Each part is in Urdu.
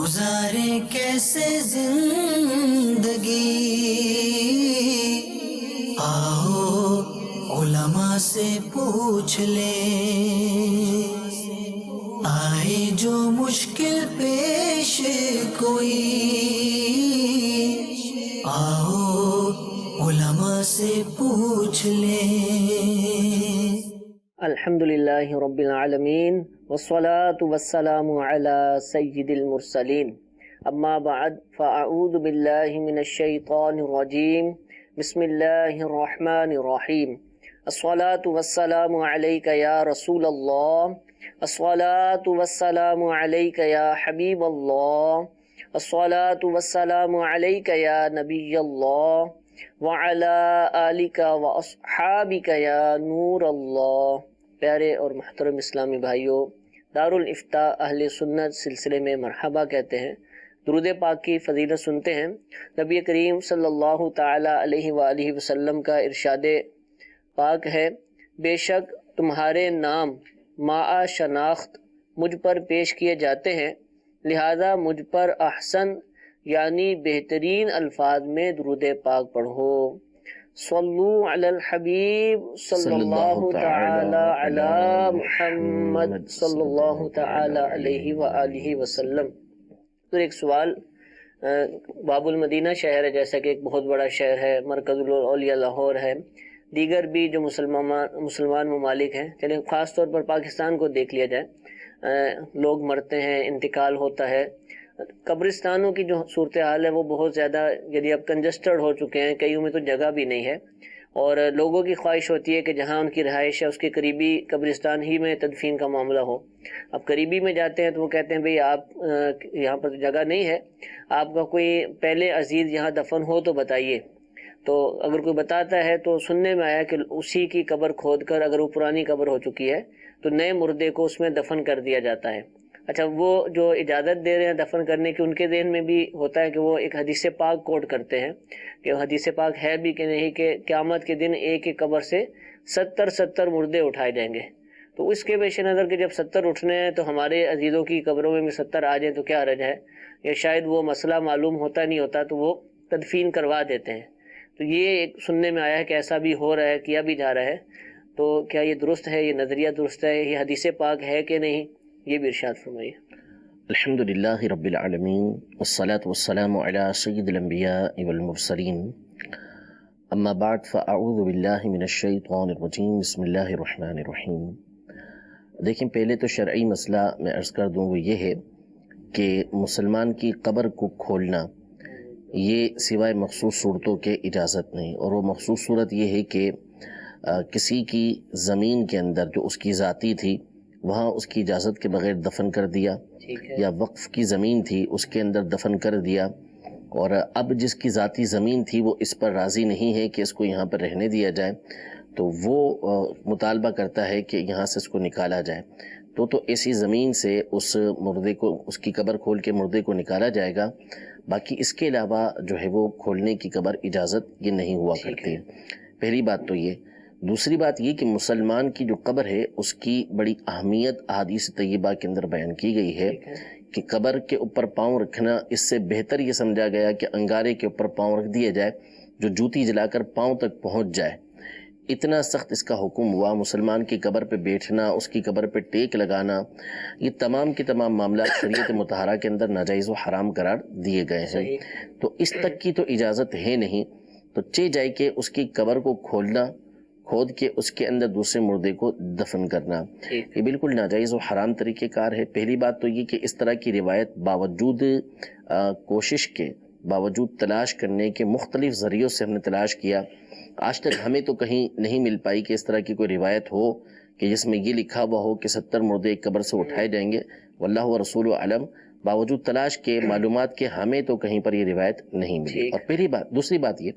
گزارے کیسے زندگی، آؤ علماء سے پوچھ لیں، آئے جو مشکل پیش کوئی، آؤ علماء سے پوچھ لیں۔ الحمدللہ رب العالمین والصلاة والسلام علی سید المرسلین، اما بعد فاعوذ باللہ من الشیطان الرجیم، بسم اللہ الرحمن الرحیم۔ الصلاة والسلام علیک یا رسول اللہ، الصلاة والسلام علیک یا حبیب اللہ، الصلاة والسلام علیک یا نبی اللہ، وعلی آلک واصحابک یا نور اللہ۔ پیارے اور محترم اسلامی بھائیوں، دارالفتاء اہل سنت سلسلے میں مرحبا کہتے ہیں، درود پاک کی فضیلت سنتے ہیں۔ نبی کریم صلی اللہ تعالی علیہ وآلہ وسلم کا ارشاد پاک ہے، بے شک تمہارے نام ماء شناخت مجھ پر پیش کیے جاتے ہیں، لہذا مجھ پر احسن یعنی بہترین الفاظ میں درود پاک پڑھو۔ صلو علی الحبیب صلی اللہ تعالی علی محمد صلی اللہ تعالی علیہ وآلہ وسلم۔ تو ایک سوال، باب المدینہ شہر ہے، جیسا کہ ایک بہت بڑا شہر ہے، مرکز الاولیاء لاہور ہے، دیگر بھی جو مسلمان ممالک ہیں، چلیں خاص طور پر پاکستان کو دیکھ لیا جائے، لوگ مرتے ہیں، انتقال ہوتا ہے، قبرستانوں کی جو صورتحال ہے وہ بہت زیادہ یعنی اب کنجسٹڈ ہو چکے ہیں، کئیوں میں تو جگہ بھی نہیں ہے، اور لوگوں کی خواہش ہوتی ہے کہ جہاں ان کی رہائش ہے اس کے قریبی قبرستان ہی میں تدفین کا معاملہ ہو۔ اب قریبی میں جاتے ہیں تو وہ کہتے ہیں بھئی آپ یہاں پر جگہ نہیں ہے، آپ کا کوئی پہلے عزیز یہاں دفن ہو تو بتائیے۔ تو اگر کوئی بتاتا ہے تو سننے میں آیا کہ اسی کی قبر کھود کر، اگر وہ پرانی قبر ہو چکی ہے تو نئے مردے کو اس میں دفن کر دیا جاتا ہے۔ اچھا، وہ جو اجازت دے رہے ہیں دفن کرنے کی، ان کے ذہن میں بھی ہوتا ہے کہ وہ ایک حدیث پاک کوٹ کرتے ہیں کہ حدیث پاک ہے بھی کہ نہیں کہ قیامت کے دن ایک ایک قبر سے 70 مردے اٹھائے جائیں گے۔ تو اس کے پیش نظر کہ جب 70 اٹھنے ہیں تو ہمارے عزیزوں کی قبروں میں بھی 70 آ جائیں تو کیا حرج ہے، یا شاید وہ مسئلہ معلوم ہوتا نہیں ہوتا تو وہ تدفین کروا دیتے ہیں۔ تو یہ ایک سننے میں آیا ہے کہ ایسا بھی ہو رہا ہے، کیا بھی جا رہا ہے، تو کیا یہ درست ہے، یہ نظریہ درست ہے، یہ حدیث پاک ہے کہ نہیں، یہ بھی ارشاد فرمائیے۔ الحمدللہ رب العالمین والصلاة والسلام علی سید الانبیاء والمرسلین، اما بعد فاعوذ باللہ من الشیطان الرجیم، بسم اللہ الرحمن الرحیم۔ دیکھیں، پہلے تو شرعی مسئلہ میں عرض کر دوں، وہ یہ ہے کہ مسلمان کی قبر کو کھولنا یہ سوائے مخصوص صورتوں کے اجازت نہیں، اور وہ مخصوص صورت یہ ہے کہ کسی کی زمین کے اندر جو اس کی ذاتی تھی وہاں اس کی اجازت کے بغیر دفن کر دیا، یا وقف کی زمین تھی اس کے اندر دفن کر دیا، اور اب جس کی ذاتی زمین تھی وہ اس پر راضی نہیں ہے کہ اس کو یہاں پر رہنے دیا جائے، تو وہ مطالبہ کرتا ہے کہ یہاں سے اس کو نکالا جائے، تو ایسی زمین سے اس مردے کو، اس کی قبر کھول کے مردے کو نکالا جائے گا۔ باقی اس کے علاوہ جو ہے وہ کھولنے کی قبر اجازت یہ نہیں ہوا کرتی ہے۔ پہلی بات تو یہ۔ دوسری بات یہ کہ مسلمان کی جو قبر ہے اس کی بڑی اہمیت احادیث طیبہ کے اندر بیان کی گئی ہے کہ قبر کے اوپر پاؤں رکھنا، اس سے بہتر یہ سمجھا گیا کہ انگارے کے اوپر پاؤں رکھ دیا جائے جو جوتی جلا کر پاؤں تک پہنچ جائے۔ اتنا سخت اس کا حکم ہوا۔ مسلمان کی قبر پہ بیٹھنا، اس کی قبر پہ ٹیک لگانا، یہ تمام کے تمام معاملات شریعت مطہرہ کے اندر ناجائز و حرام قرار دیے گئے ہیں، تو اس تک کی تو اجازت ہے نہیں، تو چہ جائے کہ اس کی قبر کو کھولنا، کھود کے اس کے اندر دوسرے مردے کو دفن کرنا، یہ بالکل ناجائز و حرام طریقہ کار ہے۔ پہلی بات تو یہ کہ اس طرح کی روایت باوجود کوشش کے، باوجود تلاش کرنے کے، مختلف ذریعوں سے ہم نے تلاش کیا، آج تک ہمیں تو کہیں نہیں مل پائی کہ اس طرح کی کوئی روایت ہو کہ جس میں یہ لکھا ہوا ہو کہ 70 مردے ایک قبر سے اٹھائے جائیں گے، واللہ و رسول عالم۔ باوجود تلاش کے، معلومات کے، ہمیں تو کہیں پر یہ روایت نہیں ملی۔ اور پہلی بات۔ دوسری بات یہ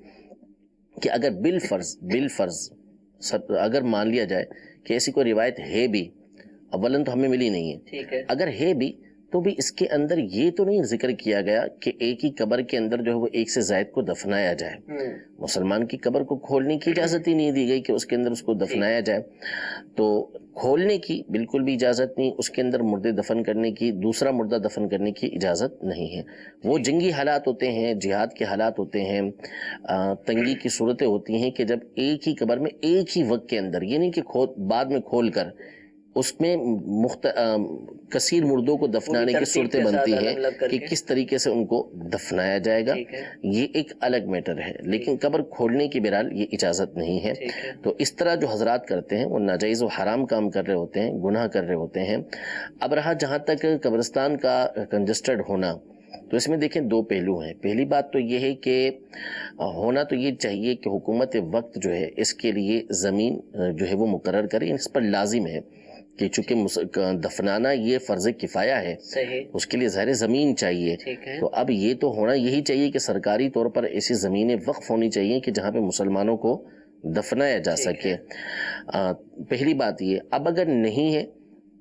کہ اگر بالفرض اگر مان لیا جائے کہ ایسی کوئی روایت ہے بھی، اولاً تو ہمیں ملی نہیں ہے، اگر ہے بھی تو بھی اس کے اندر یہ تو نہیں ذکر کیا گیا کہ ایک ہی قبر کے اندر جو ہے وہ ایک سے زائد کو دفنایا جائے. مسلمان کی قبر کو کھولنے کی اجازت ہی نہیں دی گئی کہ اس کے اندر اس کو دفنایا جائے. تو کھولنے کی بالکل بھی اجازت نہیں، اس کے اندر مردے دفن کرنے کی، دوسرا مردہ دفن کرنے کی اجازت نہیں ہے. وہ جنگی حالات ہوتے ہیں، جہاد کے حالات ہوتے ہیں، تنگی کی صورتیں ہوتی ہیں کہ جب ایک ہی قبر میں ایک ہی وقت کے اندر، یہ نہیں کہ بعد میں کھول کر اس میں کثیر مردوں کو دفنانے کی صورتیں بنتی ہیں کہ کس طریقے سے ان کو دفنایا جائے گا، یہ ایک الگ میٹر ہے. لیکن قبر کھولنے کی بہرحال یہ اجازت نہیں ہے. تو اس طرح جو حضرات کرتے ہیں وہ ناجائز و حرام کام کر رہے ہوتے ہیں، گناہ کر رہے ہوتے ہیں. اب رہا جہاں تک قبرستان کا کنجسٹڈ ہونا، تو اس میں دیکھیں دو پہلو ہیں. پہلی بات تو یہ ہے کہ ہونا تو یہ چاہیے کہ حکومت وقت جو ہے اس کے لیے زمین جو ہے وہ مقرر کرے. اس پر لازم ہے کہ چونکہ دفنانا یہ فرض کفایہ ہے، اس کے لیے ظاہر زمین چاہیے. تو اب یہ تو ہونا یہی چاہیے کہ سرکاری طور پر ایسی زمینیں وقف ہونی چاہیے کہ جہاں پہ مسلمانوں کو دفنایا جا سکے. پہلی بات یہ. اب اگر نہیں ہے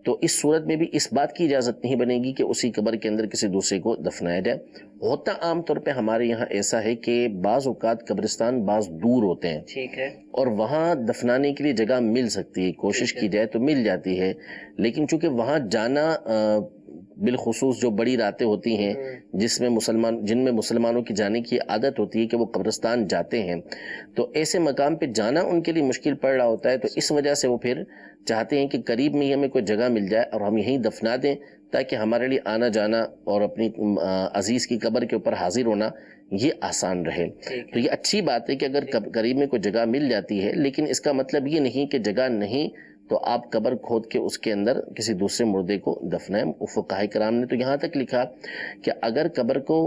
تو اس صورت میں بھی اس بات کی اجازت نہیں بنے گی کہ اسی قبر کے اندر کسی دوسرے کو دفنایا جائے. ہوتا عام طور پہ ہمارے یہاں ایسا ہے کہ بعض اوقات قبرستان بعض دور ہوتے ہیں اور وہاں دفنانے کے لیے جگہ مل سکتی ہے، کوشش کی جائے تو مل جاتی ہے. لیکن چونکہ وہاں جانا بالخصوص جو بڑی راتیں ہوتی ہیں جن میں مسلمانوں کی جانے کی عادت ہوتی ہے کہ وہ قبرستان جاتے ہیں، تو ایسے مقام پہ جانا ان کے لیے مشکل پڑ رہا ہوتا ہے. تو اس وجہ سے وہ پھر چاہتے ہیں کہ قریب میں ہی ہمیں کوئی جگہ مل جائے اور ہم یہیں دفنا دیں، تاکہ ہمارے لیے آنا جانا اور اپنی عزیز کی قبر کے اوپر حاضر ہونا یہ آسان رہے. تو یہ اچھی بات ہے کہ اگر قریب میں کوئی جگہ مل جاتی ہے، لیکن اس کا مطلب یہ نہیں کہ جگہ نہیں تو آپ قبر کھود کے اس کے اندر کسی دوسرے مردے کو دفنائیں. فقہاء کرام نے تو یہاں تک لکھا کہ اگر قبر کو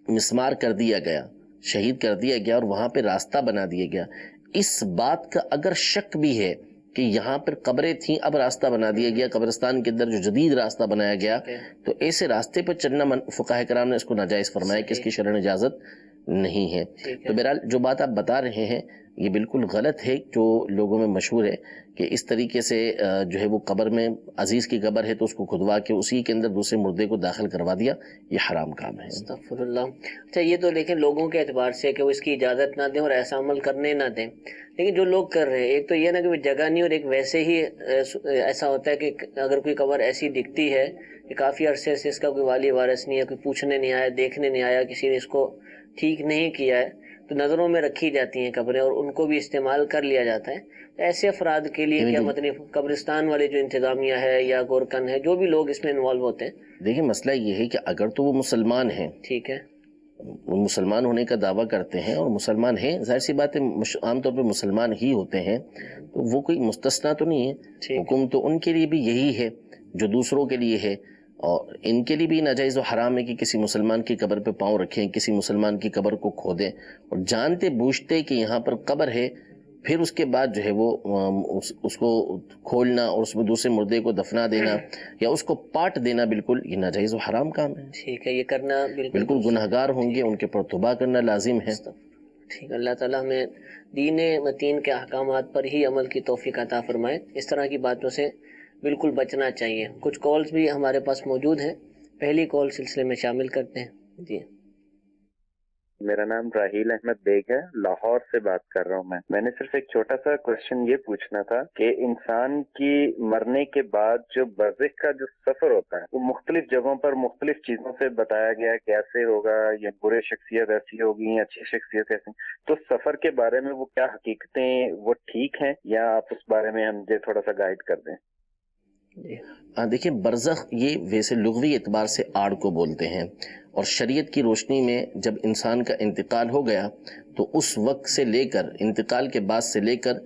مسمار کر دیا گیا، شہید کر دیا گیا اور وہاں پہ راستہ بنا دیا گیا، اس بات کا اگر شک بھی ہے کہ یہاں پر قبریں تھیں اب راستہ بنا دیا گیا، قبرستان کے اندر جو جدید راستہ بنایا گیا، تو ایسے راستے پر چلنا فقہاء کرام نے اس کو ناجائز فرمایا کہ اس کی شرعن اجازت نہیں ہے. تو بہرحال جو بات آپ بتا رہے ہیں یہ بالکل غلط ہے، جو لوگوں میں مشہور ہے کہ اس طریقے سے جو ہے وہ قبر میں عزیز کی قبر ہے تو اس کو کھدوا کے اسی کے اندر دوسرے مردے کو داخل کروا دیا، یہ حرام کام ہے. استغفر اللہ. اچھا یہ تو لیکن لوگوں کے اعتبار سے کہ وہ اس کی اجازت نہ دیں اور ایسا عمل کرنے نہ دیں، لیکن جو لوگ کر رہے ہیں ایک تو یہ نا کہ جگہ نہیں، اور ایک ویسے ہی ایسا ہوتا ہے کہ اگر کوئی قبر ایسی دکھتی ہے کہ کافی عرصے سے اس کا کوئی والی وارث نہیں ہے، کوئی پوچھنے نہیں آیا، دیکھنے نہیں آیا، کسی نے اس کو ٹھیک نہیں کیا ہے، تو نظروں میں رکھی جاتی ہیں قبریں اور ان کو بھی استعمال کر لیا جاتا ہے. ایسے افراد کے لیے کیا مطلب قبرستان والے جو انتظامیہ ہے یا گورکن ہے، جو بھی لوگ اس میں انوالو ہوتے ہیں؟ دیکھیں مسئلہ یہ ہے کہ اگر تو وہ مسلمان ہیں، ٹھیک ہے، وہ مسلمان ہونے کا دعویٰ کرتے ہیں اور مسلمان ہیں، ظاہر سی بات ہے عام طور پہ مسلمان ہی ہوتے ہیں، تو وہ کوئی مستثنا تو نہیں ہے. حکم تو ان کے لیے بھی یہی ہے جو دوسروں کے لیے ہے، اور ان کے لیے بھی ناجائز و حرام ہے کہ کسی مسلمان کی قبر پہ پاؤں رکھیں، کسی مسلمان کی قبر کو کھودیں، اور جانتے بوجھتے کہ یہاں پر قبر ہے پھر اس کے بعد جو ہے وہ اس کو کھولنا اور اس میں دوسرے مردے کو دفنا دینا یا اس کو پاٹ دینا، بالکل یہ ناجائز و حرام کام ہے. ٹھیک ہے، یہ کرنا بالکل گناہگار ہوں گے، ان کے پر توبہ کرنا لازم ہے. ٹھیک ہے، اللہ تعالیٰ ہمیں دین متین کے احکامات پر ہی عمل کی توفیق عطا فرمائے. اس طرح کی باتوں سے بالکل بچنا چاہیے. کچھ کالز بھی ہمارے پاس موجود ہیں، پہلی کال سلسلے میں شامل کرتے ہیں. جی، میرا نام راہیل احمد بیگ ہے، لاہور سے بات کر رہا ہوں. میں نے صرف ایک چھوٹا سا کوشچن یہ پوچھنا تھا کہ انسان کی مرنے کے بعد جو برزخ کا جو سفر ہوتا ہے وہ مختلف جگہوں پر مختلف چیزوں سے بتایا گیا ہے کیسے ہوگا، یا برے شخصیت ایسی ہوگی یا اچھی شخصیت ایسی، تو سفر کے بارے میں وہ کیا حقیقتیں وہ ٹھیک ہیں، یا آپ اس بارے میں ہمیں تھوڑا سا گائیڈ کر دیں. دیکھیں برزخ یہ ویسے لغوی اعتبار سے آڑ کو بولتے ہیں، اور شریعت کی روشنی میں جب انسان کا انتقال ہو گیا تو اس وقت سے لے کر انتقال کے بعد سے لے کر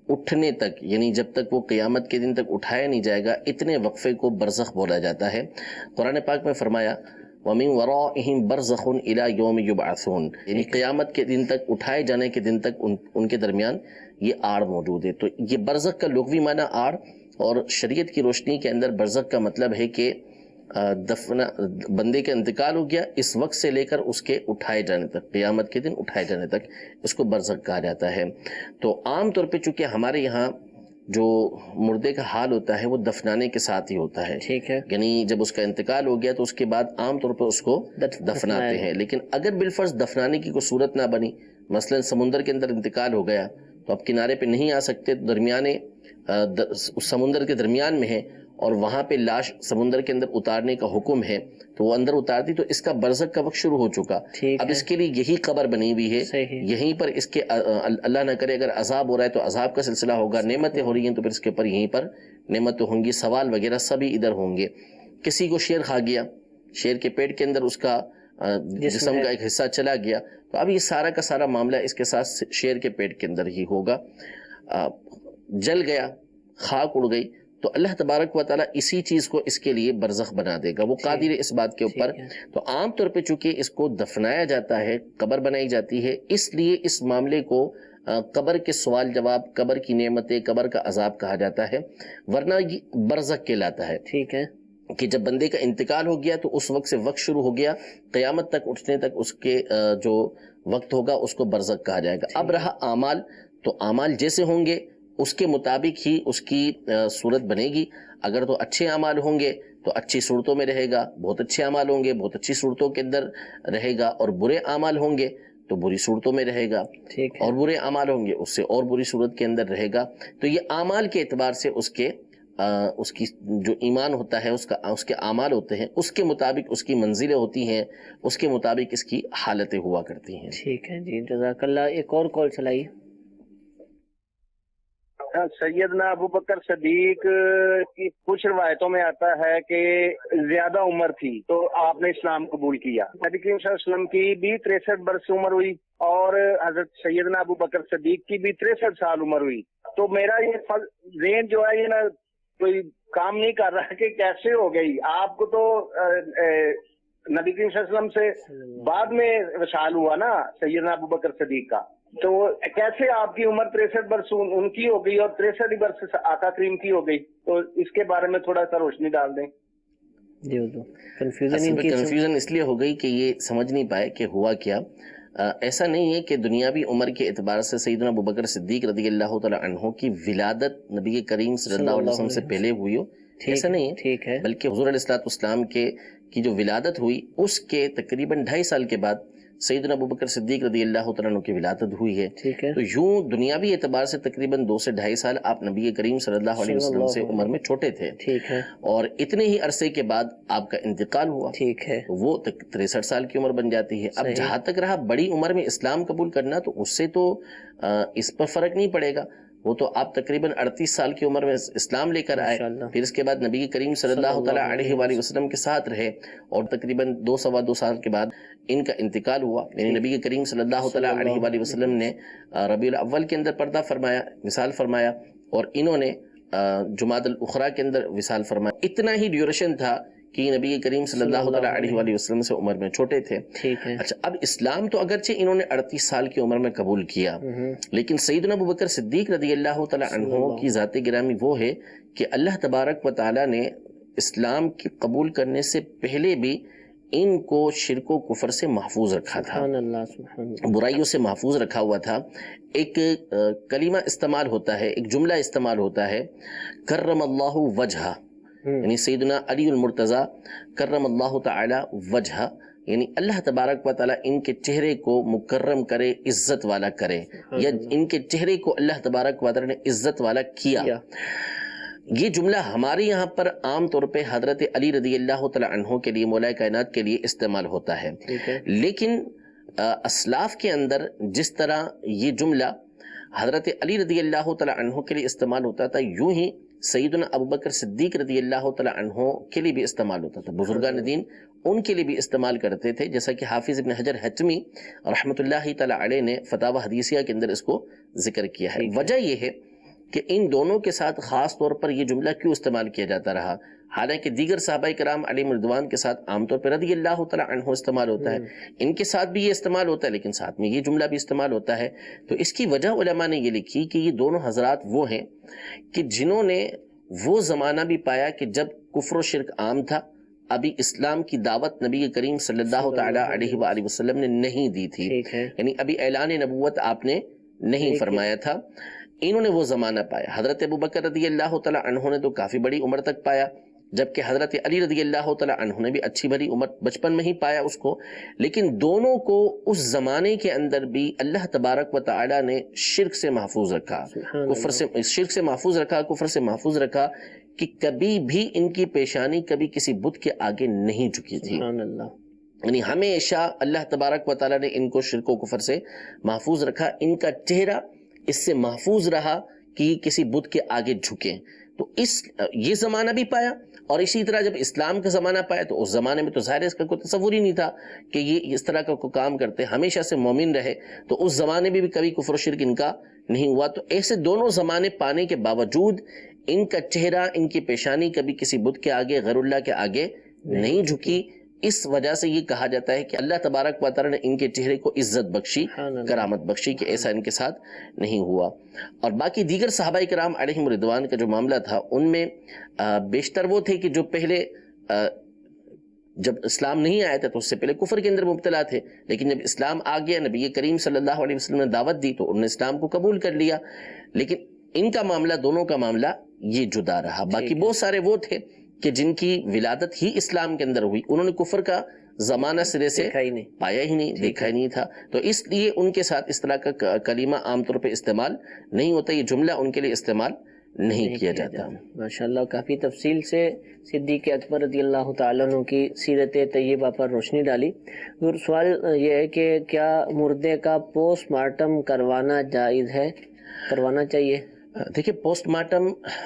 اٹھنے تک، یعنی جب تک وہ قیامت کے دن تک اٹھایا نہیں جائے گا، اتنے وقفے کو برزخ بولا جاتا ہے. قرآن پاک میں فرمایا وَمِن وَرَائِهِمْ بَرْزَخٌ إِلَى يَوْمِ يُبْعَثُونَ، یعنی قیامت کے دن تک، اٹھائے جانے کے دن تک ان کے درمیان یہ آڑ موجود ہے. تو یہ برزخ کا لغوی معنی آڑ، اور شریعت کی روشنی کے اندر برزخ کا مطلب ہے کہ بندے کا انتقال ہو گیا، اس وقت سے لے کر اس کے اٹھائے جانے تک، قیامت کے دن اٹھائے جانے تک، اس کو برزخ کہا جاتا ہے. تو عام طور پہ چونکہ ہمارے یہاں جو مردے کا حال ہوتا ہے وہ دفنانے کے ساتھ ہی ہوتا ہے. ٹھیک ہے. یعنی جب اس کا انتقال ہو گیا تو اس کے بعد عام طور پر اس کو دفناتے ہیں. لیکن اگر بالفرض دفنانے کی کوئی صورت نہ بنی، مثلا سمندر کے اندر انتقال ہو گیا تو اب کنارے پہ نہیں آ سکتے، درمیانے اس سمندر کے درمیان میں ہے اور وہاں پہ لاش سمندر کے اندر اتارنے کا حکم ہے تو وہ اندر اتار دی، تو اس کا برزخ کا وقت شروع ہو چکا. اب اس کے لیے یہی قبر بنی ہوئی ہے، یہیں پر اس کے اللہ نہ کرے اگر عذاب ہو رہا ہے تو عذاب کا سلسلہ ہوگا، نعمتیں ہو رہی ہیں تو پھر اس کے پر یہیں پر نعمتیں ہوں گی، سوال وغیرہ سبھی ادھر ہوں گے. کسی کو شیر کھا گیا، شیر کے پیٹ کے اندر اس کا جسم کا ایک حصہ چلا گیا، تو اب یہ سارا کا سارا معاملہ اس کے ساتھ شیر کے پیٹ کے اندر ہی ہوگا. جل گیا، خاک اڑ گئی، تو اللہ تبارک و تعالیٰ اسی چیز کو اس کے لیے برزخ بنا دے گا، وہ قادر ہے اس بات کے اوپر. تو عام طور پہ چونکہ اس کو دفنایا جاتا ہے، قبر بنائی جاتی ہے، اس لیے اس معاملے کو قبر کے سوال جواب، قبر کی نعمتیں، قبر کا عذاب کہا جاتا ہے، ورنہ یہ برزخ کہلاتا ہے. ٹھیک ہے کہ جب بندے کا انتقال ہو گیا تو اس وقت سے وقت شروع ہو گیا، قیامت تک اٹھنے تک اس کے جو وقت ہوگا اس کو برزخ کہا جائے گا. اب رہا اعمال، تو اعمال جیسے ہوں گے اس کے مطابق ہی اس کی صورت بنے گی. اگر تو اچھے اعمال ہوں گے تو اچھی صورتوں میں رہے گا، بہت اچھے اعمال ہوں گے بہت اچھی صورتوں کے اندر رہے گا، اور برے اعمال ہوں گے تو بری صورتوں میں رہے گا، اور برے اعمال ہوں گے اس سے اور بری صورت کے اندر رہے گا. تو یہ اعمال کے اعتبار سے اس کی جو ایمان ہوتا ہے، اس کے اعمال ہوتے ہیں، اس کے مطابق اس کی منزلیں ہوتی ہیں، اس کے مطابق اس کی حالتیں ہوا کرتی ہیں. ٹھیک ہے جی، جزاک اللہ. ایک اور کال چلائیے. سیدنا ابو بکر صدیق کی کچھ روایتوں میں آتا ہے کہ زیادہ عمر تھی تو آپ نے اسلام قبول کیا. نبی کریم صلی اللہ علیہ وسلم کی بھی 63 برس عمر ہوئی اور حضرت سیدنا ابو بکر صدیق کی بھی 63 سال عمر ہوئی. تو میرا یہ ذہن جو ہے یہ نا کوئی کام نہیں کر رہا کہ کیسے ہو گئی. آپ کو تو نبی کریم صلی اللہ علیہ وسلم سے بعد میں وصال ہوا نا سیدنا ابو بکر صدیق کا، تو کیسے آپ کی عمر 63 برس ان کی ہو گئی اور 63 برس آقا کریم کی ہو گئی؟ تو اس کے بارے میں تھوڑا سا روشنی ڈال دیں. کنفیوژن اس لیے ہو گئی کہ یہ سمجھ نہیں پائے کہ ہوا کیا. ایسا نہیں ہے کہ دنیاوی عمر کے اعتبار سے سیدنا ابوبکر صدیق رضی اللہ تعالی عنہ کی ولادت نبی کریم صلی اللہ علیہ وسلم سے پہلے ہوئی ہو، ایسا نہیں ہے. بلکہ حضور علیہ السلام کی جو ولادت ہوئی اس کے تقریباً 2.5 سال کے بعد سیدنا ابوبکر صدیق رضی اللہ تعالیٰ عنہ کی ولادت ہوئی ہے. تو یوں دنیاوی اعتبار سے تقریباً 2 سے 2.5 سال آپ نبی کریم صلی اللہ علیہ وسلم سے عمر میں چھوٹے تھے، اور اتنے ہی عرصے کے بعد آپ کا انتقال ہوا، وہ 63 سال کی عمر بن جاتی ہے. اب جہاں تک رہا بڑی عمر میں اسلام قبول کرنا، تو اس سے تو اس پر فرق نہیں پڑے گا. وہ تو آپ تقریباً 38 سال کی عمر میں اسلام لے کر آئے، پھر اس کے بعد نبی کریم صلی اللہ تعالیٰ علیہ وآلہ وسلم کے ساتھ رہے، اور تقریباً 2 سال کے بعد ان کا انتقال ہوا. یعنی نبی کریم صلی اللہ تعالیٰ علیہ وآلہ وسلم نے ربیع الاول کے اندر پردہ فرمایا، وصال فرمایا، اور انہوں نے جمادی الاخری کے اندر وصال فرمایا. اتنا ہی ڈیوریشن تھا کہ نبی کریم صلی اللہ تعالیٰ علیہ وآلہ وسلم سے عمر میں چھوٹے تھے. اچھا، اب اسلام تو اگرچہ انہوں نے 38 سال کی عمر میں قبول کیا، لیکن سیدنا ابوبکر صدیق رضی اللہ تعالیٰ عنہ کی ذات گرامی وہ ہے کہ اللہ تبارک و تعالیٰ نے اسلام کی قبول کرنے سے پہلے بھی ان کو شرک و کفر سے محفوظ رکھا تھا، برائیوں سے محفوظ رکھا ہوا تھا. ایک کلمہ استعمال ہوتا ہے، ایک جملہ استعمال ہوتا ہے، کرم اللہ وجہہ، یعنی سیدنا علی المرتضی کرم اللہ تعالی وجہ، یعنی اللہ تبارک و تعالیٰ ان کے چہرے کو مکرم کرے، عزت والا کرے، یا ان کے چہرے کو اللہ تبارک و تعالیٰ نے عزت والا کیا. یہ جملہ ہمارے یہاں پر عام طور پہ حضرت علی رضی اللہ تعالیٰ عنہ کے لیے، مولا کائنات کے لیے استعمال ہوتا ہے. لیکن اسلاف کے اندر جس طرح یہ جملہ حضرت علی رضی اللہ تعالیٰ عنہ کے لیے استعمال ہوتا تھا، یوں ہی سیدنا ابوبکر صدیق رضی اللہ تعالیٰ عنہ کے لیے بھی استعمال ہوتا تھا. بزرگان دین ان کے لیے بھی استعمال کرتے تھے، جیسا کہ حافظ ابن حجر حتمی رحمۃ اللہ تعالیٰ علیہ نے فتاوی حدیثیہ کے اندر اس کو ذکر کیا ہے. وجہ یہ ہے کہ ان دونوں کے ساتھ خاص طور پر یہ جملہ کیوں استعمال کیا جاتا رہا، حالانکہ دیگر صحابہ کرام علیہم رضوان کے ساتھ عام طور پر رضی اللہ تعالیٰ عنہ استعمال ہوتا ہے، ان کے ساتھ بھی یہ استعمال ہوتا ہے، لیکن ساتھ میں یہ جملہ بھی استعمال ہوتا ہے. تو اس کی وجہ علماء نے یہ لکھی کہ یہ دونوں حضرات وہ ہیں کہ جنہوں نے وہ زمانہ بھی پایا کہ جب کفر و شرک عام تھا، ابھی اسلام کی دعوت نبی کریم صلی اللہ تعالیٰ علیہ وآلہ وسلم نے نہیں دی تھی، یعنی ابھی اعلان نبوت آپ نے نہیں فرمایا تھا. انہوں نے وہ زمانہ پایا. حضرت ابوبکر رضی اللہ تعالیٰ عنہ نے تو کافی بڑی عمر تک پایا، جبکہ حضرت علی رضی اللہ تعالیٰ عنہ نے بھی اچھی بڑی عمر بچپن میں ہی پایا اس کو. لیکن دونوں کو اس زمانے کے اندر بھی اللہ تبارک و تعالیٰ نے شرک سے محفوظ رکھا، کفر سے، شرک سے محفوظ رکھا، کفر سے محفوظ رکھا، کہ کبھی بھی ان کی پیشانی کبھی کسی بت کے آگے نہیں جھکی تھی. سبحان اللہ. یعنی ہمیشہ اللہ تبارک و تعالیٰ نے ان کو شرک و کفر سے محفوظ رکھا، ان کا چہرہ اس سے محفوظ رہا کہ کسی بت کے آگے جھکیں. تو یہ زمانہ بھی پایا، اور اسی طرح جب اسلام کا زمانہ پایا تو اس زمانے میں تو ظاہر اس کا کوئی تصور ہی نہیں تھا کہ یہ اس طرح کا کوئی کام کرتے، ہمیشہ سے مومن رہے، تو اس زمانے میں بھی کبھی کفر و شرک ان کا نہیں ہوا. تو ایسے دونوں زمانے پانے کے باوجود ان کا چہرہ، ان کی پیشانی کبھی کسی بت کے آگے، غیر اللہ کے آگے نہیں جھکی. اس وجہ سے یہ کہا جاتا ہے کہ اللہ تبارک و تعالیٰ نے ان کے چہرے کو عزت بخشی، کرامت بخشی، کہ ایسا ان کے ساتھ نہیں ہوا. اور باقی دیگر صحابہ کرام علیہم رضوان کا جو معاملہ تھا، ان میں بیشتر وہ تھے کہ جو پہلے جب اسلام نہیں آیا تھا تو اس سے پہلے کفر کے اندر مبتلا تھے، لیکن جب اسلام آ گیا، نبی کریم صلی اللہ علیہ وسلم نے دعوت دی تو انہوں نے اسلام کو قبول کر لیا. لیکن ان کا معاملہ، دونوں کا معاملہ یہ جدا رہا. باقی بہت سارے وہ تھے کہ جن کی ولادت ہی اسلام کے اندر ہوئی، انہوں نے کفر کا زمانہ سرے سے پایا ہی نہیں، دیکھا ہی نہیں تھا. تو اس لیے ان کے ساتھ اس طرح کا کلمہ عام طور پہ استعمال نہیں ہوتا، یہ جملہ ان کے لیے استعمال نہیں کیا جاتا. ماشاءاللہ کافی تفصیل سے صدیق اکبر رضی اللہ تعالیٰ عنہ کی سیرت طیبہ پر روشنی ڈالی. سوال یہ ہے کہ کیا مردے کا پوسٹ مارٹم کروانا جائز ہے، کروانا چاہیے؟ دیکھیں، پوسٹ مارٹم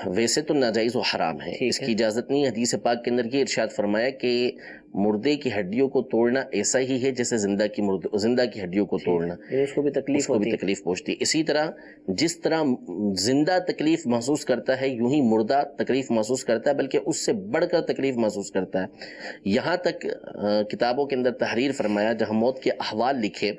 ویسے تو ناجائز و حرام ہے، اس کی اجازت نہیں. حدیث پاک کے اندر یہ ارشاد فرمایا کہ مردے کی ہڈیوں کو توڑنا ایسا ہی ہے جیسے زندہ کی ہڈیوں کو توڑنا، اس کو بھی تکلیف پہنچتی. اسی طرح جس طرح زندہ تکلیف محسوس کرتا ہے، یوں ہی مردہ تکلیف محسوس کرتا ہے، بلکہ اس سے بڑھ کر تکلیف محسوس کرتا ہے. یہاں تک کتابوں کے اندر تحریر فرمایا، جہاں موت کے احوال لکھے،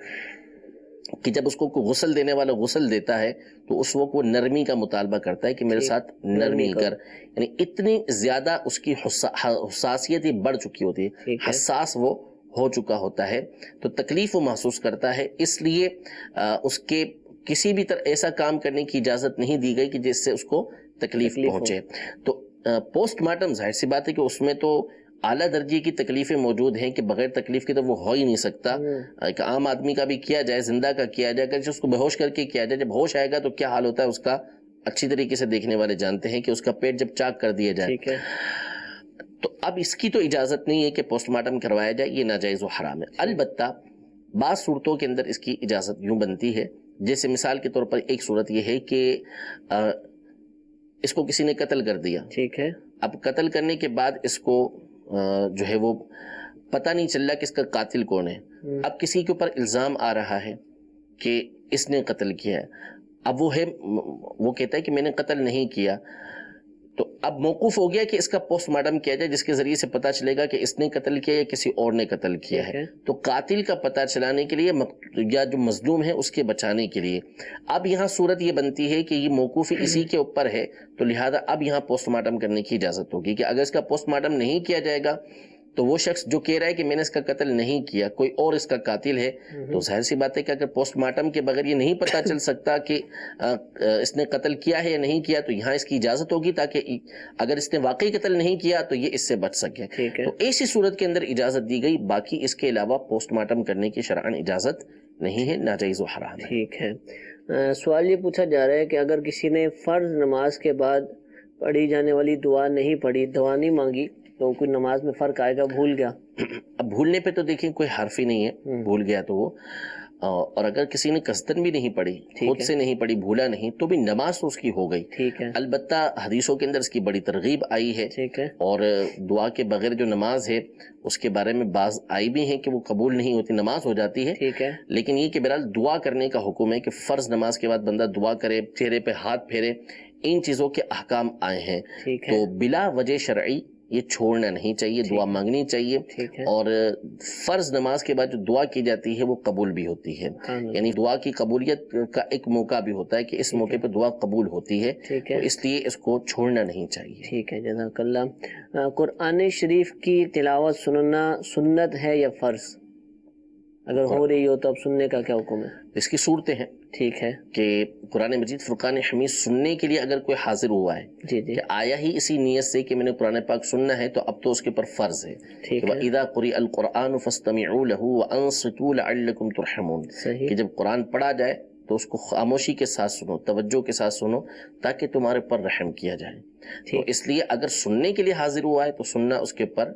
کہ جب اس کو غسل دینے والا غسل دیتا ہے تو اس وقت وہ نرمی کا مطالبہ کرتا ہے کہ میرے ساتھ نرمی کر. یعنی اتنی زیادہ اس کی حساسیت ہی بڑھ چکی ہوتی ہے، حساس وہ ہو چکا ہوتا ہے، تو تکلیف وہ محسوس کرتا ہے. اس لیے اس کے کسی بھی طرح ایسا کام کرنے کی اجازت نہیں دی گئی کہ جس سے اس کو تکلیف پہنچے. تو پوسٹ مارٹم ظاہر سی بات ہے کہ اس میں تو اعلیٰ درجے کی تکلیفیں موجود ہیں کہ بغیر تکلیف کے تو وہ ہو ہی نہیں سکتا. کہ عام آدمی کا بھی کیا جائے، زندہ کا کیا جائے، اگر اس کو بے ہوش کر کے کیا جائے، جب ہوش آئے گا تو کیا حال ہوتا ہے اس کا اچھی طریقے سے دیکھنے والے جانتے ہیں کہ اس کا پیٹ جب چاک کر دیا جائے. تو اب اس کی تو اجازت نہیں ہے کہ پوسٹ مارٹم کروایا جائے، یہ ناجائز و حرام ہے. البتہ بعض صورتوں کے اندر اس کی اجازت یوں بنتی ہے، جیسے مثال کے طور پر ایک صورت یہ ہے کہ اس کو کسی نے قتل کر دیا. ٹھیک ہے. اب قتل کرنے کے بعد اس کو جو ہے وہ پتہ نہیں چل رہا کہ اس کا قاتل کون ہے. اب کسی کے اوپر الزام آ رہا ہے کہ اس نے قتل کیا ہے. اب وہ کہتا ہے کہ میں نے قتل نہیں کیا. تو اب موقوف ہو گیا کہ اس کا پوسٹ مارٹم کیا جائے، جس کے ذریعے سے پتہ چلے گا کہ اس نے قتل کیا یا کسی اور نے قتل کیا ہے. تو قاتل کا پتہ چلانے کے لیے یا جو مظلوم ہے اس کے بچانے کے لیے. اب یہاں صورت یہ بنتی ہے کہ یہ موقوف اسی کے اوپر ہے، تو لہذا اب یہاں پوسٹ مارٹم کرنے کی اجازت ہوگی. کہ اگر اس کا پوسٹ مارٹم نہیں کیا جائے گا تو وہ شخص جو کہہ رہا ہے کہ میں نے اس کا قتل نہیں کیا، کوئی اور اس کا قاتل ہے، تو ظاہر سی بات ہے کہ اگر پوسٹ مارٹم کے بغیر یہ نہیں پتہ چل سکتا کہ اس نے قتل کیا ہے یا نہیں کیا، تو یہاں اس کی اجازت ہوگی تاکہ اگر اس نے واقعی قتل نہیں کیا تو یہ اس سے بچ سکے. تو ایسی صورت کے اندر اجازت دی گئی. باقی اس کے علاوہ پوسٹ مارٹم کرنے کی شرعاً اجازت نہیں ہے، ناجائز و حرام ہے. ٹھیک ہے. سوال یہ پوچھا جا رہا ہے کہ اگر کسی نے فرض نماز کے بعد پڑھی جانے والی دعا نہیں پڑھی، دعا نہیں مانگی، تو کوئی نماز میں فرق آئے گا؟ بھول گیا. اب بھولنے پہ تو دیکھیں کوئی حرف ہی نہیں ہے، بھول گیا تو وہ. اور اگر کسی نے قصدن بھی نہیں پڑھی، خود سے نہیں پڑھی، بھولا نہیں، تو بھی نماز تو اس کی ہو گئی. ٹھیک ہے. البتہ حدیثوں کے اندر اس کی بڑی ترغیب آئی ہے. ٹھیک ہے. اور دعا کے بغیر جو نماز ہے اس کے بارے میں بعض آئی بھی ہیں کہ وہ قبول نہیں ہوتی، نماز ہو جاتی ہے. ٹھیک ہے. لیکن یہ کہ بہرحال دعا کرنے کا حکم ہے کہ فرض نماز کے بعد بندہ دعا کرے، چہرے پہ ہاتھ پھیرے، ان چیزوں کے احکام آئے ہیں. تو بلا وجہ شرعی یہ چھوڑنا نہیں چاہیے، دعا مانگنی چاہیے. اور فرض نماز کے بعد جو دعا کی جاتی ہے وہ قبول بھی ہوتی ہے. یعنی دعا کی قبولیت کا ایک موقع بھی ہوتا ہے کہ اس موقع پہ دعا قبول ہوتی ہے، تو اس لیے اس کو چھوڑنا نہیں چاہیے. ٹھیک ہے، جزاک اللہ. قرآن شریف کی تلاوت سننا سنت ہے یا فرض؟ اگر ہو رہی ہو تو اب سننے کا کیا حکم ہے؟ اس کی صورتیں ہیں ٹھیک ہے کہ قرآن مجید فرقان حمید سننے کے لیے اگر کوئی حاضر ہوا ہے جی جی کہ آیا ہی اسی نیت سے کہ میں نے قرآن پاک سننا ہے، تو اب تو اس کے پر فرض ہے ٹھیک کہ ہے وَإِذَا قُرِئَ الْقُرْآنُ فَاسْتَمِعُوا لَهُ وَأَنصِتُوا لَعَلَّكُمْ تُرْحَمُونَ، صحیح کہ جب قرآن پڑھا جائے تو اس کو خاموشی کے ساتھ سنو، توجہ کے ساتھ سنو، تاکہ تمہارے پر رحم کیا جائے۔ تو ٹھیک اس لیے اگر سننے کے لیے حاضر ہوا ہے تو سننا اس کے پر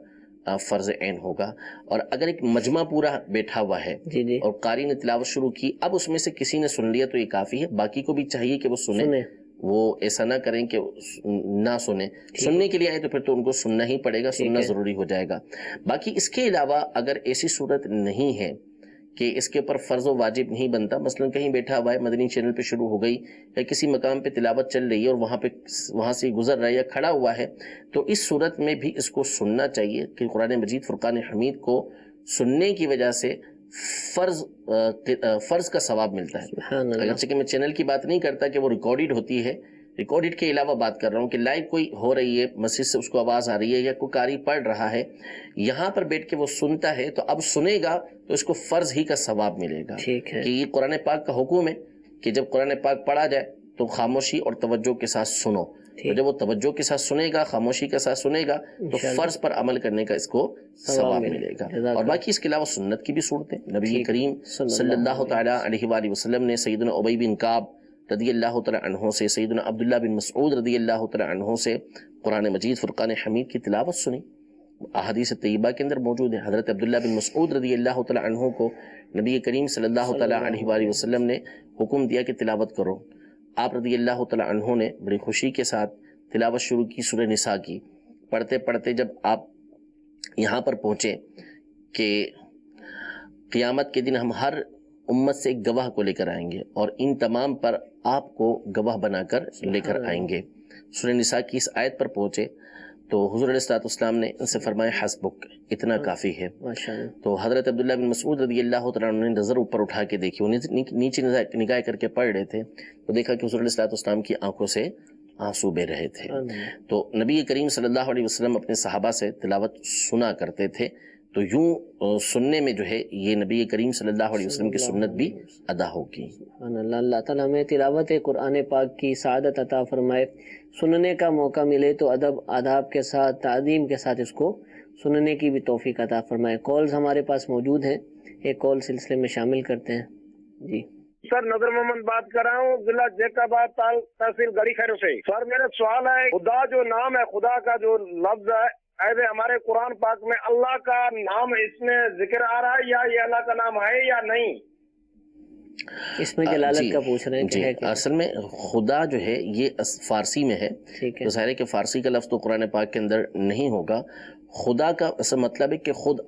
فرض عین ہوگا۔ اور اگر ایک مجمع پورا بیٹھا ہوا ہے جی جی اور قاری نے تلاوت شروع کی، اب اس میں سے کسی نے سن لیا تو یہ کافی ہے، باقی کو بھی چاہیے کہ وہ سنیں، سنیں وہ ایسا نہ کریں کہ نہ سنیں، سننے کے لیے آئے تو پھر تو ان کو سننا ہی پڑے گا، سننا ہے ضروری ہو جائے گا۔ باقی اس کے علاوہ اگر ایسی صورت نہیں ہے کہ اس کے اوپر فرض و واجب نہیں بنتا، مثلا کہیں بیٹھا ہوا ہے، مدنی چینل پہ شروع ہو گئی یا کسی مقام پہ تلاوت چل رہی ہے اور وہاں سے گزر رہا ہے یا کھڑا ہوا ہے، تو اس صورت میں بھی اس کو سننا چاہیے کہ قرآن مجید فرقان حمید کو سننے کی وجہ سے فرض کا ثواب ملتا ہے۔ سبحان اللہ اگرچہ کہ میں چینل کی بات نہیں کرتا کہ وہ ریکارڈڈ ہوتی ہے، ریکارڈڈ کے علاوہ بات کر رہا ہوں کہ لائیو کوئی ہو رہی ہے، مسجد سے اس کو آواز آ رہی ہے یا کوئی قاری پڑھ رہا ہے، یہاں پر بیٹھ کے وہ سنتا ہے تو اب سنے گا تو اس کو فرض ہی کا ثواب ملے گا، ٹھیک ہے کہ یہ قرآن پاک کا حکم ہے کہ جب قرآن پاک پڑھا جائے تو خاموشی اور توجہ کے ساتھ سنو، تو جب وہ توجہ کے ساتھ سنے گا، خاموشی کے ساتھ سنے گا، تو فرض پر عمل کرنے کا اس کو ثواب ملے گا۔ اور باقی اس کے علاوہ سنت کی بھی صورتیں، نبی کریم صلی اللہ تعالیٰ علیہ وآلہ وسلم نے سیدنا ابی بن کعب رضی اللہ تعالیٰ عنہ سے، سیدنا عبداللہ بن مسعود رضی اللہ تعالیٰ عنہ سے قرآن مجید فرقان حمید کی تلاوت سنی، احادیث طیبہ کے اندر موجود ہے۔ حضرت عبداللہ بن مسعود رضی اللہ تعالیٰ عنہ کو نبی کریم صلی اللہ تعالیٰ علیہ وآلہ وسلم نے حکم دیا کہ تلاوت کرو، آپ رضی اللہ تعالیٰ عنہ نے بڑی خوشی کے ساتھ تلاوت شروع کی سورہ نساء کی۔ پڑھتے پڑھتے جب آپ یہاں پر پہنچے کہ قیامت کے دن ہم ہر امت سے ایک گواہ کو لے کر آئیں گے اور ان تمام پر آپ کو گواہ بنا کر لے کر آئیں گے، سورہ نساء کی اس آیت پر پہنچے تو حضور علیہ السلام نے ان سے فرمایا حسبک، اتنا کافی ہے۔ ماشاءاللہ تو حضرت عبداللہ بن مسعود رضی اللہ تعالیٰ عنہ نے نظر اوپر اٹھا کے دیکھی، وہ نیچے نگاہ کر کے پڑھ رہے تھے، تو دیکھا کہ حضور علیہ السلام کی آنکھوں سے آنسو بہ رہے تھے۔ تو نبی کریم صلی اللہ علیہ وسلم اپنے صحابہ سے تلاوت سنا کرتے تھے، تو یوں سننے میں جو ہے یہ نبی کریم صلی اللہ علیہ وسلم کی سنت بھی ادا ہوگی۔ سبحان اللہ، اللہ تعالیٰ ہمیں تلاوت قرآن پاک کی سعادت عطا فرمائے، سننے کا موقع ملے تو ادب آداب کے ساتھ، تعظیم کے ساتھ اس کو سننے کی بھی توفیق عطا فرمائے۔ کالز ہمارے پاس موجود ہیں، ایک کال سلسلے میں شامل کرتے ہیں۔ جی سر نظر محمد بات کر رہا ہوں، ضلع جیت آباد تحصیل گڑھی خیروں سے۔ سر میرا سوال ہے، خدا جو نام ہے، خدا کا جو لفظ ہے، ایسے ہمارے قرآن پاک میں اللہ کا نام اس میں ذکر آ رہا ہے یا یہ اللہ کا نام ہے یا نہیں؟ اس میں جلالت کا پوچھ رہے ہیں کہ ہے کیا؟ اصل میں خدا جو ہے یہ فارسی میں ہے، ٹھیک ہے تو ظاہر ہے کہ فارسی کا لفظ تو قرآن پاک کے اندر نہیں ہوگا۔ خدا کا اصل مطلب ہے کہ خود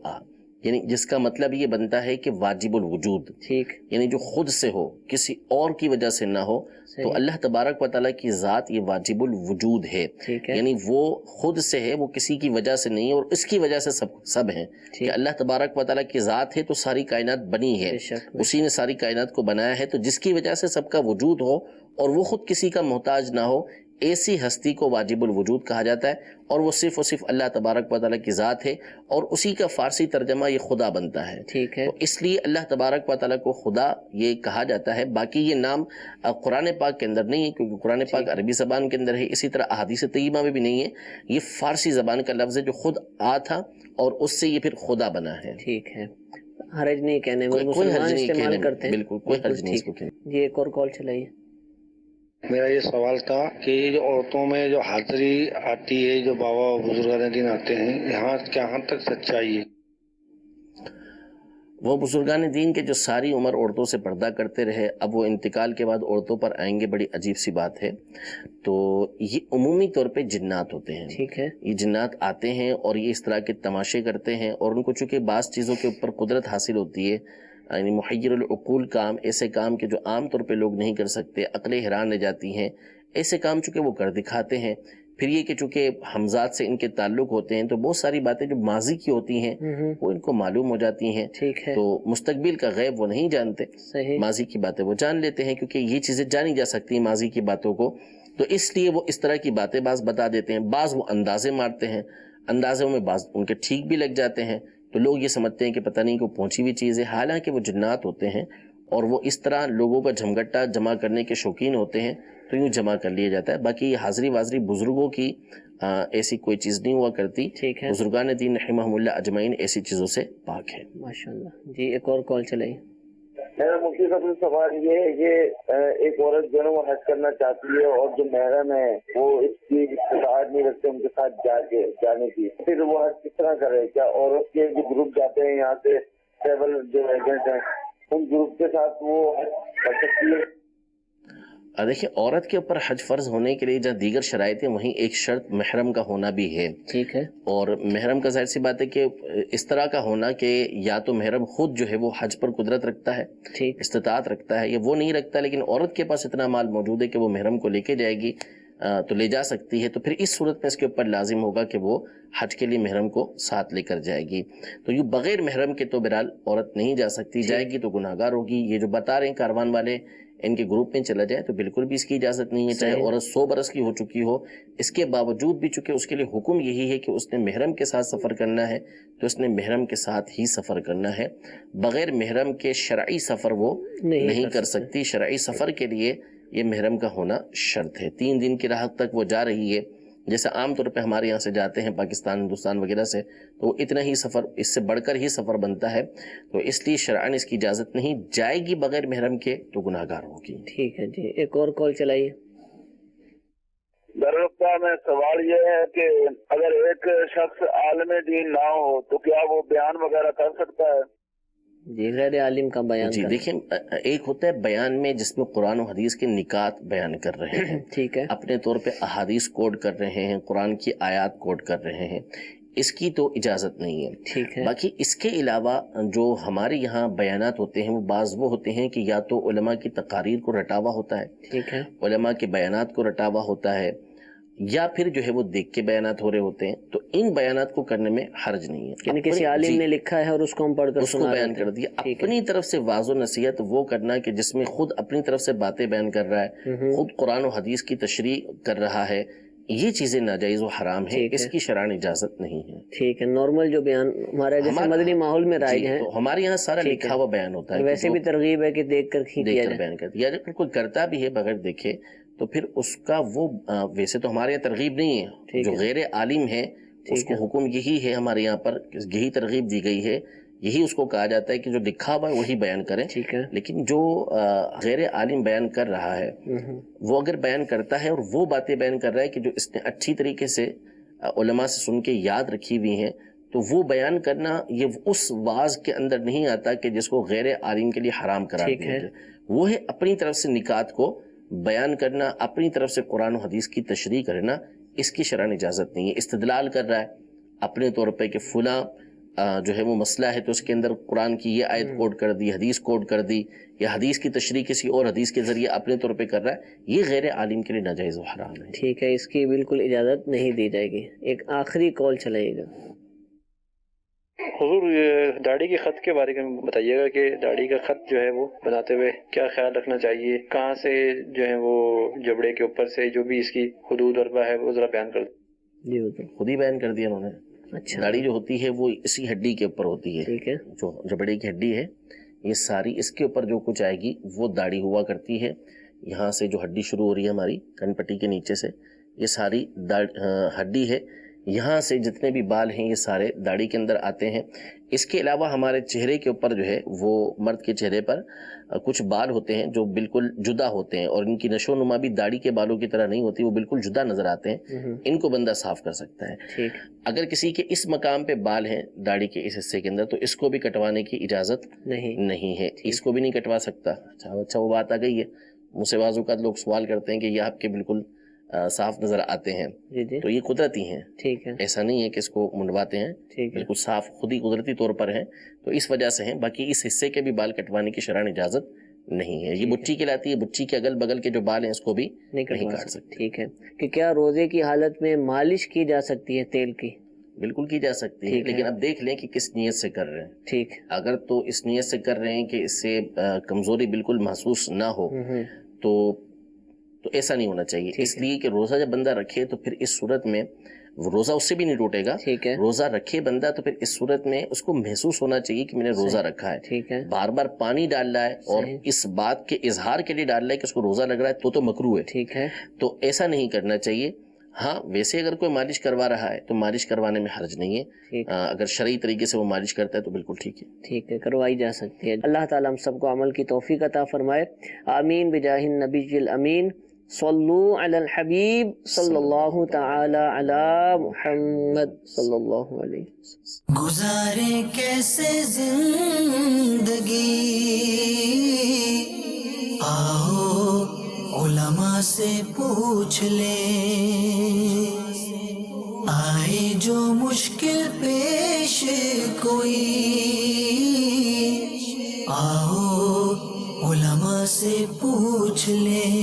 یعنی جس کا مطلب یہ بنتا ہے کہ واجب الوجود، ٹھیک، یعنی جو خود سے ہو، کسی اور کی وجہ سے نہ ہو، تو اللہ تبارک و تعالیٰ کی ذات یہ واجب الوجود ہے، ٹھیک ہے یعنی وہ خود سے ہے، وہ کسی کی وجہ سے نہیں، اور اس کی وجہ سے سب ہیں کہ اللہ تبارک و تعالیٰ کی ذات ہے تو ساری کائنات بنی ہے، بے شک اسی نے ساری کائنات کو بنایا ہے، تو جس کی وجہ سے سب کا وجود ہو اور وہ خود کسی کا محتاج نہ ہو، ایسی ہستی کو واجب الوجود کہا جاتا ہے، اور وہ صرف اللہ تبارک و تعالیٰ کی ذات ہے، اور اسی کا فارسی ترجمہ یہ خدا بنتا ہے۔ ٹھیک ہے تو اس لیے اللہ تبارک و تعالیٰ کو خدا یہ کہا جاتا ہے۔ باقی یہ نام قرآن پاک کے اندر نہیں ہے، کیونکہ قرآن پاک عربی زبان کے اندر ہے، اسی طرح احادیث طیبہ میں بھی نہیں ہے، یہ فارسی زبان کا لفظ ہے جو خود تھا اور اس سے یہ پھر خدا بنا ہے۔ ٹھیک ہے، حرج نہیں کہنے میں، کوئی مسلمان حرج نہیں استعمال کہنے کرتے میں، ہیں، بالکل کوئی حرج نہیں اس کو کہنے میں۔ جی ایک اور کال چلائیے۔ میرا یہ سوال تھا کہ یہ جو عورتوں میں جو حاضری آتی ہے، جو بابا بزرگان دین آتے ہیں، یہاں تک سچائی ہے؟ وہ بزرگان دین کے جو ساری عمر عورتوں سے پردہ کرتے رہے، اب وہ انتقال کے بعد عورتوں پر آئیں گے، بڑی عجیب سی بات ہے۔ تو یہ عمومی طور پہ جنات ہوتے ہیں، ٹھیک ہے، یہ جنات آتے ہیں اور یہ اس طرح کے تماشے کرتے ہیں، اور ان کو چونکہ بعض چیزوں کے اوپر قدرت حاصل ہوتی ہے، یعنی محیر العقول کام، ایسے کام کے جو عام طور پہ لوگ نہیں کر سکتے، عقلیں حیران رہ جاتی ہیں، ایسے کام چونکہ وہ کر دکھاتے ہیں۔ پھر یہ کہ چونکہ حمزات سے ان کے تعلق ہوتے ہیں، تو بہت ساری باتیں جو ماضی کی ہوتی ہیں وہ ان کو معلوم ہو جاتی ہیں، ٹھیک ہے، تو مستقبل کا غیب وہ نہیں جانتے، صحیح، ماضی کی باتیں وہ جان لیتے ہیں، کیونکہ یہ چیزیں جانی جا سکتی ہیں ماضی کی باتوں کو، تو اس لیے وہ اس طرح کی باتیں بعض بتا دیتے ہیں، بعض وہ اندازے مارتے ہیں، اندازوں میں بعض ان کے ٹھیک بھی لگ جاتے ہیں، تو لوگ یہ سمجھتے ہیں کہ پتہ نہیں کہ وہ پہنچی ہوئی چیز ہے، حالانکہ وہ جنات ہوتے ہیں اور وہ اس طرح لوگوں کا جھمگٹا جمع کرنے کے شوقین ہوتے ہیں، تو یوں جمع کر لیا جاتا ہے۔ باقی یہ حاضری واضری بزرگوں کی ایسی کوئی چیز نہیں ہوا کرتی، ٹھیک ہے، بزرگان دین رحمہم اللہ اجمعین ایسی چیزوں سے پاک ہے۔ ماشاءاللہ۔ جی ایک اور کال چلائیے۔ میرا مفتی صاحب سے سوال یہ ہے کہ ایک عورت جو ہے وہ حج کرنا چاہتی ہے اور جو محرم ہے وہ اس کی استطاعت نہیں رکھتے ان کے ساتھ جانے کی، پھر وہ حج کس طرح کرے؟ کیا عورت کے جو گروپ جاتے ہیں یہاں سے ٹریول جو ایجنٹ ہیں ان گروپ کے ساتھ وہ حج کر سکتی ہے؟ دیکھیں، عورت کے اوپر حج فرض ہونے کے لیے جہاں دیگر شرائط ہیں وہیں ایک شرط محرم کا ہونا بھی ہے، ٹھیک ہے، اور محرم کا ظاہر سی بات ہے کہ اس طرح کا ہونا کہ یا تو محرم خود جو ہے وہ حج پر قدرت رکھتا ہے، ٹھیک، استطاعت رکھتا ہے، یا وہ نہیں رکھتا لیکن عورت کے پاس اتنا مال موجود ہے کہ وہ محرم کو لے کے جائے گی تو لے جا سکتی ہے، تو پھر اس صورت میں اس کے اوپر لازم ہوگا کہ وہ حج کے لیے محرم کو ساتھ لے کر جائے گی۔ تو یوں بغیر محرم کے تو بہرحال عورت نہیں جا سکتی، جائے گی تو گناہگار ہوگی۔ یہ جو بتا رہے ہیں کاروان والے ان کے گروپ میں چلا جائے تو بالکل بھی اس کی اجازت نہیں ہے، چاہے عورت 100 برس کی ہو چکی ہو، اس کے باوجود بھی چونکہ اس کے لیے حکم یہی ہے کہ اس نے محرم کے ساتھ سفر کرنا ہے تو اس نے محرم کے ساتھ ہی سفر کرنا ہے، بغیر محرم کے شرعی سفر وہ نہیں کر سکتی۔ شرعی سفر کے لیے یہ محرم کا ہونا شرط ہے۔ 3 دن کی راہ تک وہ جا رہی ہے، جیسے عام طور پہ ہمارے یہاں سے جاتے ہیں پاکستان ہندوستان وغیرہ سے، تو اتنا ہی سفر، اس سے بڑھ کر ہی سفر بنتا ہے، تو اس لیے شرعاً اس کی اجازت نہیں، جائے گی بغیر محرم کے تو گناہگار ہوگی۔ ٹھیک ہے جی، ایک اور کال چلائیے۔ درخواست میں سوال یہ ہے کہ اگر ایک شخص عالم دین نہ ہو تو کیا وہ بیان وغیرہ کر سکتا ہے؟ جی، غیر عالم کا بیان جی دیکھیں، ایک ہوتا ہے بیان میں جس میں قرآن و حدیث کے نکات بیان کر رہے ہیں، ٹھیک ہے، اپنے طور پہ احادیث کوڈ کر رہے ہیں، قرآن کی آیات کوڈ کر رہے ہیں، اس کی تو اجازت نہیں ہے۔ ٹھیک ہے، باقی اس کے علاوہ جو ہمارے یہاں بیانات ہوتے ہیں وہ بعض وہ ہوتے ہیں کہ یا تو علماء کی تقاریر کو رٹا ہوا ہوتا ہے، ٹھیک ہے، علماء کے بیانات کو رٹا ہوا ہوتا ہے، یا پھر جو ہے وہ دیکھ کے بیانات ہو رہے ہوتے ہیں، تو ان بیانات کو کرنے میں حرج نہیں ہے۔ یعنی کسی عالم نے لکھا ہے اور اس کو ہم پڑھ کر اس کو بیان کر دیا۔ اپنی طرف سے واضح نصیحت وہ کرنا کہ جس میں خود اپنی طرف سے باتیں بیان کر رہا ہے، خود قرآن و حدیث کی تشریح کر رہا ہے، یہ چیزیں ناجائز و حرام ہیں، اس کی شرعاً اجازت نہیں ہے۔ ٹھیک ہے، نارمل جو بیان ہمارے جیسے مدنی ماحول میں رائج ہیں، تو ہمارے یہاں سارا لکھا ہوا بیان ہوتا ہے، ویسے بھی ترغیب ہے کہ دیکھ کر بیان کرتا ہے، یا اگر کوئی کرتا بھی ہے بغیر دیکھے تو پھر اس کا وہ ویسے تو ہمارے یہاں ترغیب نہیں ہے، جو غیر عالم ہے اس کو حکم یہی ہے، ہمارے یہاں پر یہی ترغیب دی گئی ہے، یہی اس کو کہا جاتا ہے کہ جو لکھا ہوا ہے وہی بیان کریں۔ ٹھیک ہے، لیکن جو غیر عالم بیان کر رہا ہے وہ اگر بیان کرتا ہے اور وہ باتیں بیان کر رہا ہے کہ جو اس نے اچھی طریقے سے علماء سے سن کے یاد رکھی ہوئی ہیں، تو وہ بیان کرنا یہ اس واعظ کے اندر نہیں آتا کہ جس کو غیر عالم کے لیے حرام قرار دیا جائے۔ وہ ہے اپنی طرف سے نکات کو بیان کرنا، اپنی طرف سے قرآن و حدیث کی تشریح کرنا، اس کی شرعاً اجازت نہیں ہے۔ استدلال کر رہا ہے اپنے طور پہ کہ فلاں جو ہے وہ مسئلہ ہے تو اس کے اندر قرآن کی یہ آیت کوڈ کر دی، حدیث کوڈ کر دی، یا حدیث کی تشریح کسی اور حدیث کے ذریعے اپنے طور پہ کر رہا ہے، یہ غیر عالم کے لیے ناجائز و حرام ہے۔ ٹھیک ہے، اس کی بالکل اجازت نہیں دی جائے گی۔ ایک آخری کال چلائیے گا۔ حضور، داڑھی کے خط کے بارے میں بتائیے گا کہ داڑھی کا خط جو ہے وہ بناتے ہوئے کیا خیال رکھنا چاہیے، کہاں سے جو ہے وہ جبڑے کے اوپر سے جو بھی اس کی حدود وربہ ہے وہ ذرا بیان کر دیں۔ جی بالکل، خود ہی بیان کر دیا انہوں نے۔ اچھا، داڑھی جو ہوتی ہے وہ اسی ہڈی کے اوپر ہوتی ہے، ٹھیک ہے، جو جبڑے کی ہڈی ہے یہ ساری اس کے اوپر جو کچھ آئے گی وہ داڑھی ہوا کرتی ہے۔ یہاں سے جو ہڈی شروع ہو رہی ہے ہماری کن پٹی کے نیچے سے، یہ ساری ہڈی ہے، یہاں سے جتنے بھی بال ہیں یہ سارے داڑھی کے اندر آتے ہیں۔ اس کے علاوہ ہمارے چہرے کے اوپر جو ہے وہ مرد کے چہرے پر کچھ بال ہوتے ہیں جو بالکل جدا ہوتے ہیں، اور ان کی نشو و نما بھی داڑھی کے بالوں کی طرح نہیں ہوتی، وہ بالکل جدا نظر آتے ہیں، ان کو بندہ صاف کر سکتا ہے۔ ٹھیک، اگر کسی کے اس مقام پہ بال ہیں داڑھی کے اس حصے کے اندر تو اس کو بھی کٹوانے کی اجازت نہیں ہے، اس کو بھی نہیں کٹوا سکتا۔ اچھا وہ بات آ گئی ہے، مجھ سے بعض اوقات لوگ سوال کرتے ہیں کہ یہ آپ کے بالکل صاف نظر آتے ہیں، تو یہ قدرتی ہیں، ٹھیک ہے، ایسا نہیں ہے کہ اس کو منڈواتے ہیں، بالکل صاف خود ہی قدرتی طور پر ہیں، تو اس وجہ سے ہیں۔ باقی اس حصے کے بھی بال کٹوانے کی شرعاً اجازت نہیں ہے۔ یہ بچی کہلاتی ہے، بچی کے اگل بگل کے جو بال ہیں اس کو بھی نہیں کاٹ سکتے۔ ٹھیک ہے، کہ کیا روزے کی حالت میں مالش کی جا سکتی ہے تیل کی؟ بالکل کی جا سکتی ہے، لیکن اب دیکھ لیں کہ کس نیت سے کر رہے ہیں۔ ٹھیک، اگر تو اس نیت سے کر رہے ہیں کہ اس سے کمزوری بالکل محسوس نہ ہو تو ایسا نہیں ہونا چاہیے، اس لیے کہ روزہ جب بندہ رکھے تو پھر اس صورت میں وہ روزہ اس سے بھی نہیں ٹوٹے گا. ٹھیک ہے. روزہ رکھے بندہ تو پھر اس صورت میں اس کو محسوس ہونا چاہیے کہ میں نے روزہ رکھا ہے. ٹھیک ہے. بار بار پانی ڈال رہا ہے اور اس بات کے اظہار کے لیے ڈال رہا ہے کہ اس کو روزہ لگ رہا ہے تو مکروہ ہے. ٹھیک ہے. تو ایسا نہیں کرنا چاہیے. ہاں ویسے اگر کوئی مالش کروا رہا ہے تو مالش کروانے میں حرج نہیں ہے. اگر شرعی طریقے سے وہ مالش کرتا ہے تو بالکل ٹھیک ہے. ٹھیک ہے، کروائی جا سکتی ہے. اللہ تعالیٰ ہم سب کو عمل کی توفیق عطا فرمائے. آمین بجاہ النبی الامین. صلو علی الحبیب صلی اللہ تعالی علی محمد صلی اللہ علیہ وسلم. گزارے کیسے زندگی، آؤ علماء سے پوچھ لیں. آئے جو مشکل پیش کوئی، آؤ علماء سے پوچھ لیں.